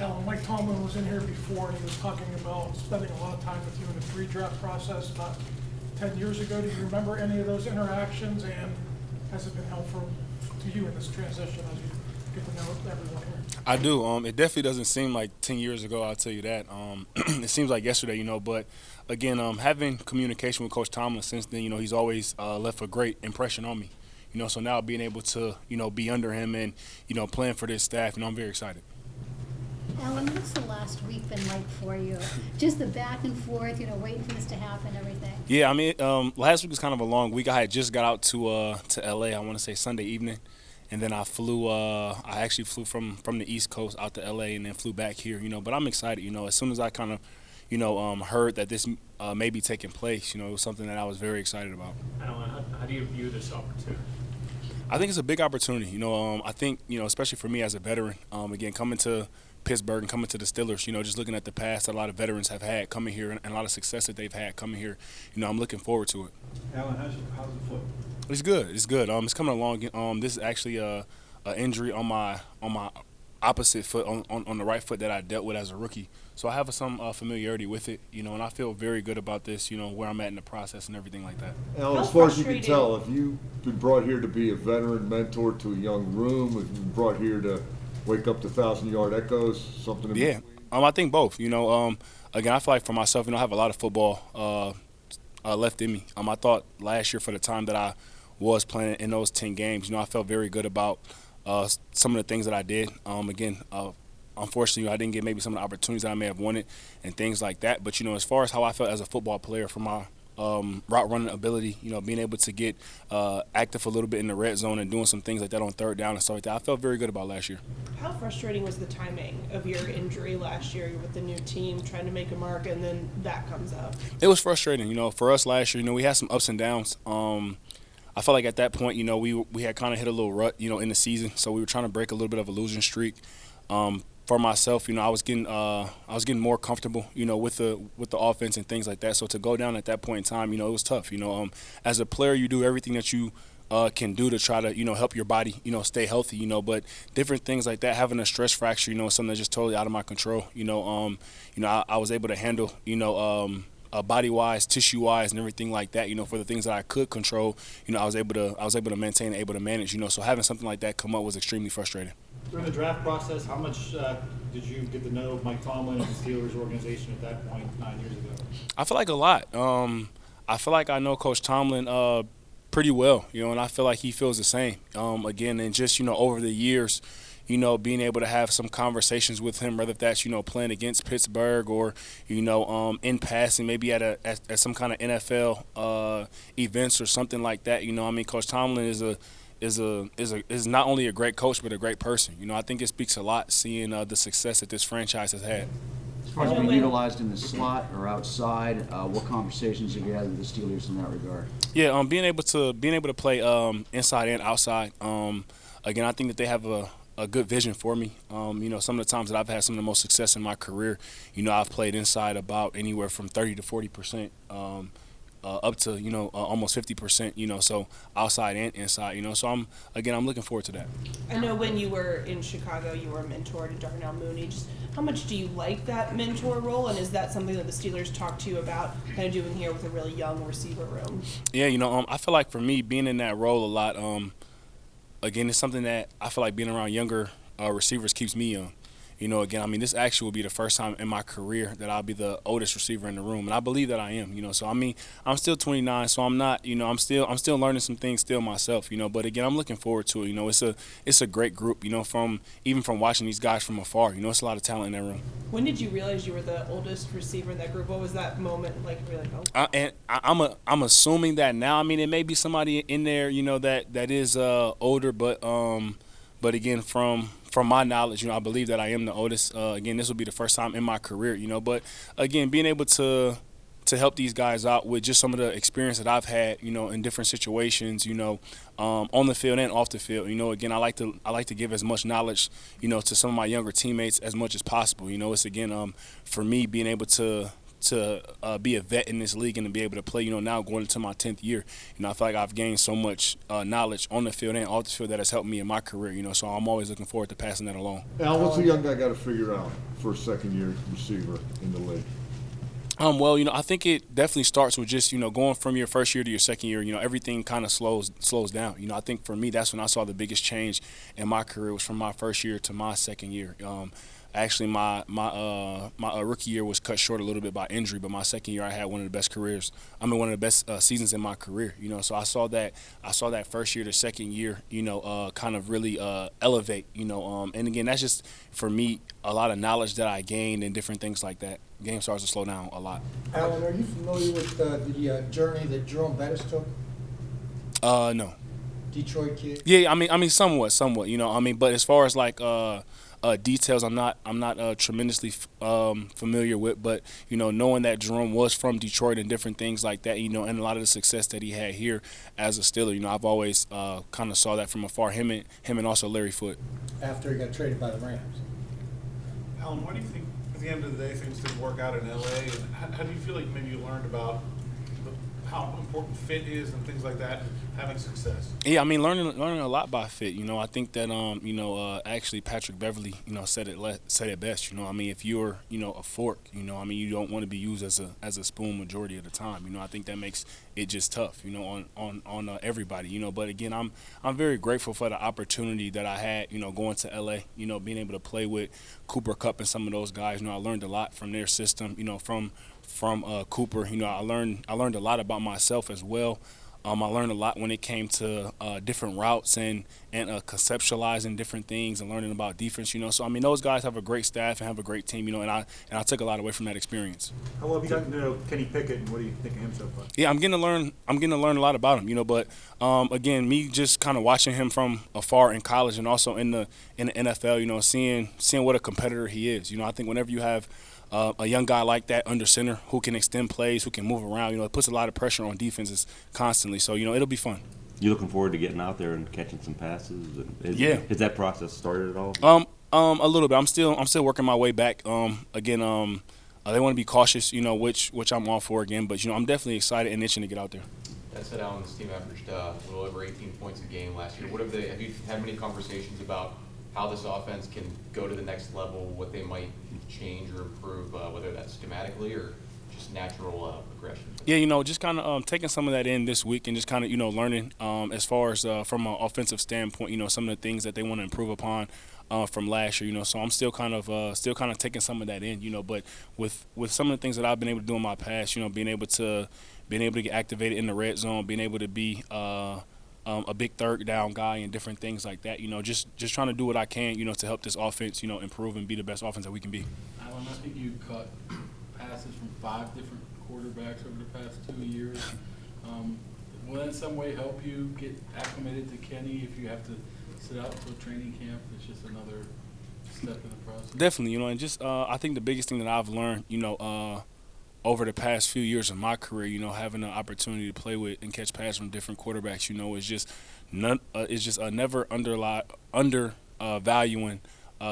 Alan, Mike Tomlin was in here before, and he was talking about spending a lot of time with you in the pre-draft process about 10 years ago. Do you remember any of those interactions, and has it been helpful to you in this transition as you get to know everyone here? I do. It definitely doesn't seem like 10 years ago, I'll tell you that. It seems like yesterday, but again, having communication with Coach Tomlin since then, he's always left a great impression on me. So now being able to, be under him and, playing for this staff, I'm very excited. Alan, what's the last week been like for you? Just the back and forth, waiting for this to happen, everything. Yeah, last week was kind of a long week. I had just got out to L.A., I want to say Sunday evening. And then I actually flew from the East Coast out to L.A. and then flew back here, But I'm excited, as soon as I kind of, heard that this may be taking place, it was something that I was very excited about. Alan, how do you view this opportunity? I think it's a big opportunity, I think, especially for me as a veteran, again, coming to Pittsburgh and coming to the Steelers, just looking at the past that a lot of veterans have had coming here and a lot of success that they've had coming here, I'm looking forward to it. Alan, how's the foot? It's good. It's good. It's coming along. This is actually a injury on my opposite foot, on the right foot that I dealt with as a rookie. So I have some familiarity with it, and I feel very good about this, where I'm at in the process and everything like that. Alan, as far as you can tell, if you've been brought here to be a veteran mentor to a young room, if you've been brought here to wake up to 1,000-yard echoes, something in between? I think both. Again, I feel like for myself, I have a lot of football left in me. I thought last year for the time that I was playing in those 10 games, I felt very good about some of the things that I did. Unfortunately, I didn't get maybe some of the opportunities that I may have wanted and things like that. But, as far as how I felt as a football player for my route running ability, being able to get active a little bit in the red zone and doing some things like that on third down and stuff like that, I felt very good about last year. How frustrating was the timing of your injury last year with the new team trying to make a mark and then that comes up? It was frustrating. For us last year, we had some ups and downs. I felt like at that point, we had kind of hit a little rut, in the season, so we were trying to break a little bit of a losing streak. For myself, I was getting more comfortable, with the offense and things like that. So to go down at that point in time, it was tough. As a player, you do everything that you can do to try to, help your body, stay healthy, but different things like that, having a stress fracture, something that's just totally out of my control. I was able to handle, body-wise, tissue-wise, and everything like that. For the things that I could control, I was able to maintain, able to manage. So having something like that come up was extremely frustrating. During the draft process, how much did you get to know Mike Tomlin and the Steelers organization at that point 9 years ago? I feel like a lot. I feel like I know Coach Tomlin pretty well, and I feel like he feels the same. Again, and just, over the years, being able to have some conversations with him, whether that's, playing against Pittsburgh or, in passing, maybe at some kind of NFL events or something like that. Coach Tomlin is not only a great coach but a great person. I think it speaks a lot seeing the success that this franchise has had. As far as being utilized in the slot or outside, what conversations have you had with the Steelers in that regard? Yeah, being able to play inside and outside. Again, I think that they have a good vision for me. Some of the times that I've had some of the most success in my career, I've played inside about anywhere from 30 to 40%, up to almost 50%. So outside and inside. So I'm looking forward to that. I know when you were in Chicago, you were a mentor to Darnell Mooney. Just how much do you like that mentor role, and is that something that the Steelers talk to you about, kind of doing here with a really young receiver room? Yeah, I feel like for me being in that role a lot. Again, it's something that I feel like being around younger receivers keeps me young. This actually will be the first time in my career that I'll be the oldest receiver in the room, and I believe that I am. So I'm still 29, so I'm not. I'm still learning some things still myself. But again, I'm looking forward to it. It's a great group. From watching these guys from afar. It's a lot of talent in that room. When did you realize you were the oldest receiver in that group? What was that moment like? Really? I'm assuming that now. It may be somebody in there, that is older, but again, from my knowledge, I believe that I am the oldest. Again, this will be the first time in my career, But again, being able to help these guys out with just some of the experience that I've had, in different situations, on the field and off the field. Again, I like to give as much knowledge, to some of my younger teammates as much as possible. It's again, for me being able to be a vet in this league and to be able to play, now going into my 10th year, I feel like I've gained so much knowledge on the field and off the field that has helped me in my career, so I'm always looking forward to passing that along. Al, what's a young guy got to figure out for a second-year receiver in the league? Well, I think it definitely starts with just, going from your first year to your second year, everything kind of slows down. I think for me, that's when I saw the biggest change in my career was from my first year to my second year. Actually, my rookie year was cut short a little bit by injury, but my second year I had one of the best careers. one of the best seasons in my career. So I saw that first year to second year, kind of really elevate. And again, that's just for me a lot of knowledge that I gained and different things like that. Game starts to slow down a lot. Alan, are you familiar with the journey that Jerome Bettis took? No. Detroit kid. Yeah, I mean, somewhat. But as far as like details, I'm not tremendously familiar with. But knowing that Jerome was from Detroit and different things like that, and a lot of the success that he had here as a Steeler, I've always kind of saw that from afar. Him and also Larry Foote. After he got traded by the Rams. Alan, why do you think at the end of the day things didn't work out in LA? And how do you feel like maybe you learned about how important fit is and things like that, and having success? Yeah, I mean, learning a lot by fit. I think that actually Patrick Beverly, said it best. I mean, if you're a fork, you don't want to be used as a spoon majority of the time. I think that makes it just tough, on everybody. But again, I'm very grateful for the opportunity that I had, going to LA, being able to play with Cooper Kupp and some of those guys. I learned a lot from their system, from Cooper. I learned a lot about myself as well. I learned a lot when it came to different routes and conceptualizing different things and learning about defense. So I mean, those guys have a great staff and have a great team. And I took a lot away from that experience. How well have you gotten to know Kenny Pickett, and what do you think of him so far? Yeah, I'm getting to learn a lot about him. But again, me just kind of watching him from afar in college and also in the NFL. Seeing what a competitor he is. I think whenever you have a young guy like that under center who can extend plays, who can move around, it puts a lot of pressure on defenses constantly. So, it'll be fun. You looking forward to getting out there and catching some passes? Yeah. Has that process started at all? A little bit. I'm still working my way back. Again, they want to be cautious, which I'm all for again. But, I'm definitely excited and itching to get out there. That said, Alan, this team averaged a little over 18 points a game last year. Have you had many conversations about how this offense can go to the next level, what they might change or improve, whether that's schematically or just natural progression? Yeah, just kind of taking some of that in this week and just kind of, learning as far as from an offensive standpoint, some of the things that they want to improve upon from last year, So I'm still kind of taking some of that in, but with some of the things that I've been able to do in my past, being able to get activated in the red zone, being able to be a big third down guy and different things like that. Just trying to do what I can, to help this offense, improve and be the best offense that we can be. Alan, I think you caught passes from 5 different quarterbacks over the past 2 years. Will that in some way help you get acclimated to Kenny if you have to sit out until training camp? It's just another step in the process. Definitely, and just I think the biggest thing that I've learned, over the past few years of my career, having the opportunity to play with and catch passes from different quarterbacks, is just never undervaluing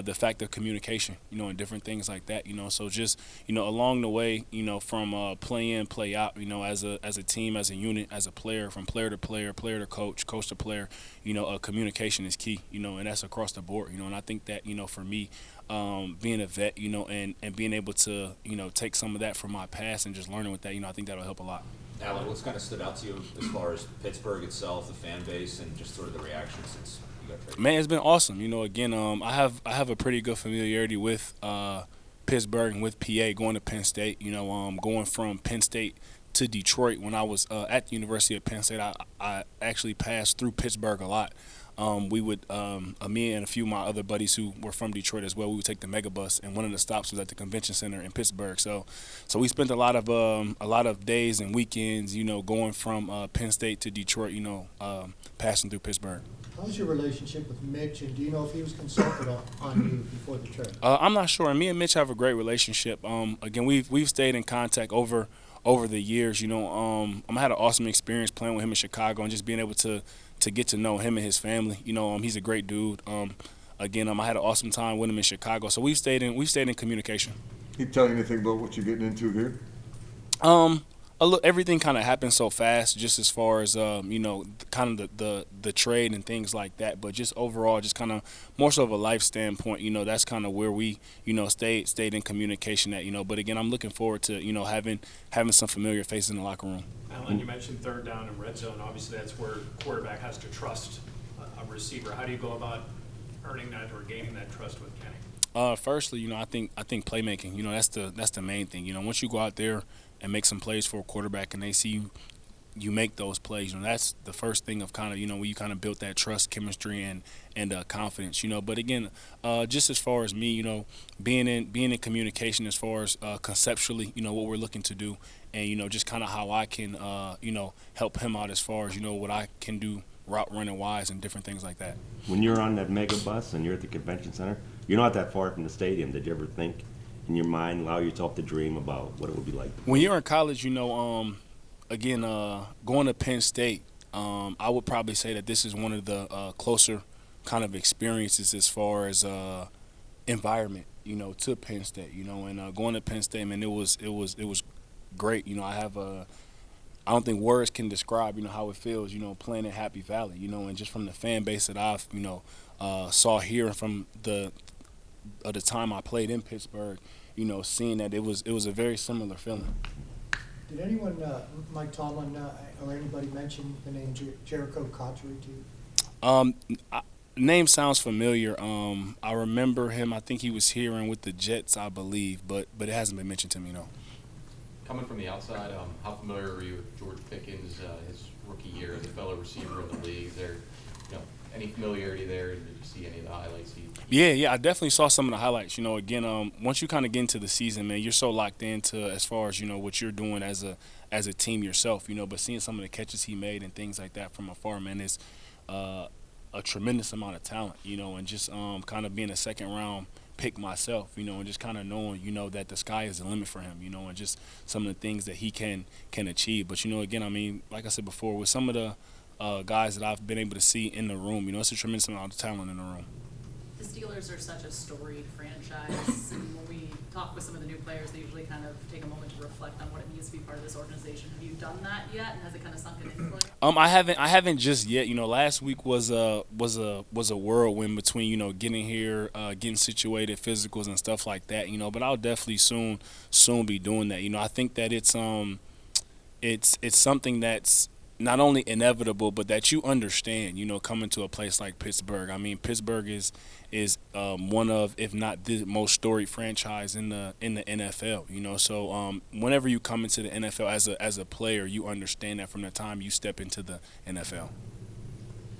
the fact of communication, and different things like that, So just, along the way, from play in, play out, as a team, as a unit, as a player, from player to player, player to coach, coach to player, communication is key, and that's across the board, and I think that, for me, being a vet, and being able to, take some of that from my past and just learning with that, I think that'll help a lot. Alan, what's kind of stood out to you as far as Pittsburgh itself, the fan base, and just sort of the reaction since you got traded? Man, it's been awesome. Again, I have a pretty good familiarity with Pittsburgh and with PA, going to Penn State. Going from Penn State to Detroit when I was at the University of Penn State, I actually passed through Pittsburgh a lot. We would, me and a few of my other buddies who were from Detroit as well, we would take the megabus, and one of the stops was at the convention center in Pittsburgh. So we spent a lot of days and weekends, going from Penn State to Detroit, passing through Pittsburgh. How's your relationship with Mitch, and do you know if he was consulted on you before the trade? I'm not sure. Me and Mitch have a great relationship. Again, we've stayed in contact over the years. I had an awesome experience playing with him in Chicago and just being able to get to know him and his family. He's a great dude. Again, I had an awesome time with him in Chicago. So we've stayed in communication. He tell you anything about what you're getting into here? Everything kind of happened so fast, just as far as kind of the trade and things like that. But just overall, just kind of more so of a life standpoint, that's kind of where we, stayed in communication at, But again, I'm looking forward to, having some familiar faces in the locker room. Alan, you mentioned third down and red zone. Obviously, that's where quarterback has to trust a receiver. How do you go about earning that or gaining that trust with Kenny? Firstly, I think playmaking. That's the main thing. Once you go out there and make some plays for a quarterback, and they see you make those plays, that's the first thing of kind of when you kind of built that trust, chemistry, and confidence. But again, just as far as me, being in communication as far as conceptually, what we're looking to do, and just kind of how I can help him out as far as what I can do route running wise and different things like that. When you're on that mega bus and you're at the convention center, you're not that far from the stadium. Did you ever think in your mind, allow yourself to dream about what it would be like? When you're in college, again, going to Penn State, I would probably say that this is one of the closer kind of experiences as far as environment, to Penn State, and going to Penn State, man, it was great. I don't think words can describe, how it feels, playing in Happy Valley, and just from the fan base that I've, saw here from the time I played in Pittsburgh, seeing that it was a very similar feeling. Did anyone, Mike Tomlin or anybody mention the name Jericho Cotchery to you? Name sounds familiar. I remember him. I think he was here and with the Jets, I believe, but it hasn't been mentioned to me, no. Coming from the outside, how familiar were you with George Pickens, his rookie year as a fellow receiver in the league? Is there, any familiarity there? Did you see any of the highlights? Yeah, I definitely saw some of the highlights. Again, once you kind of get into the season, man, you're so locked into as far as what you're doing as a team yourself. But seeing some of the catches he made and things like that from afar, man, is a tremendous amount of talent. And just kind of being a second round pick myself, and just kind of knowing, that the sky is the limit for him, and just some of the things that he can achieve. But again, I mean, like I said before, with some of the guys that I've been able to see in the room, it's a tremendous amount of talent in the room. The Steelers are such a storied franchise, and when we talk with some of the new players, they usually kind of take a moment to reflect on what it means to be part of this organization. Have you done that yet, and has it kind of sunk in your play? I haven't just yet. Last week was a whirlwind between getting here, getting situated, physicals and stuff like that. But I'll definitely soon be doing that. I think that it's something that's not only inevitable, but that you understand, coming to a place like Pittsburgh. I mean, Pittsburgh is one of, if not the most storied franchise in the NFL. So whenever you come into the NFL as a player, you understand that from the time you step into the NFL.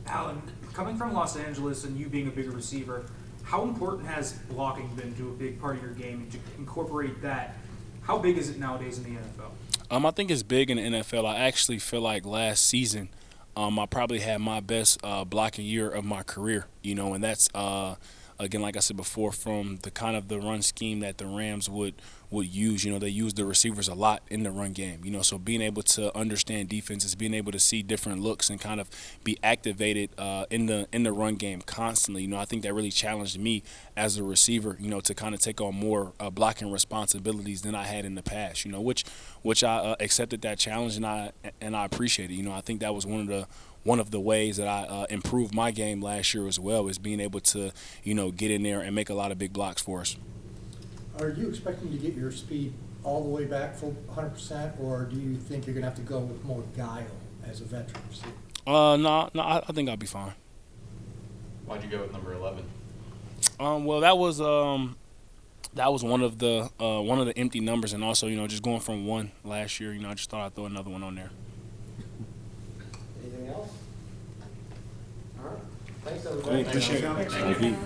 Alan, coming from Los Angeles and you being a bigger receiver, how important has blocking been to a big part of your game, and to incorporate that? How big is it nowadays in the NFL? I think it's big in the NFL. I actually feel like last season, I probably had my best blocking year of my career, and that's, again, like I said before, from the kind of the run scheme that the Rams would use. They use the receivers a lot in the run game, so being able to understand defenses, being able to see different looks and kind of be activated in the run game constantly, I think that really challenged me as a receiver, to kind of take on more blocking responsibilities than I had in the past, which I accepted that challenge, and I appreciate it. I think that was one of the ways that I improved my game last year as well, is being able to, get in there and make a lot of big blocks for us. Are you expecting to get your speed all the way back full 100%, or do you think you're going to have to go with more guile as a veteran receiver? No, I think I'll be fine. Why'd you go with number 11? Well, that was one of the empty numbers, and also, just going from 1 last year, I just thought I'd throw another one on there. Anything else? All right. Thanks, everybody. Appreciate it. Thank you.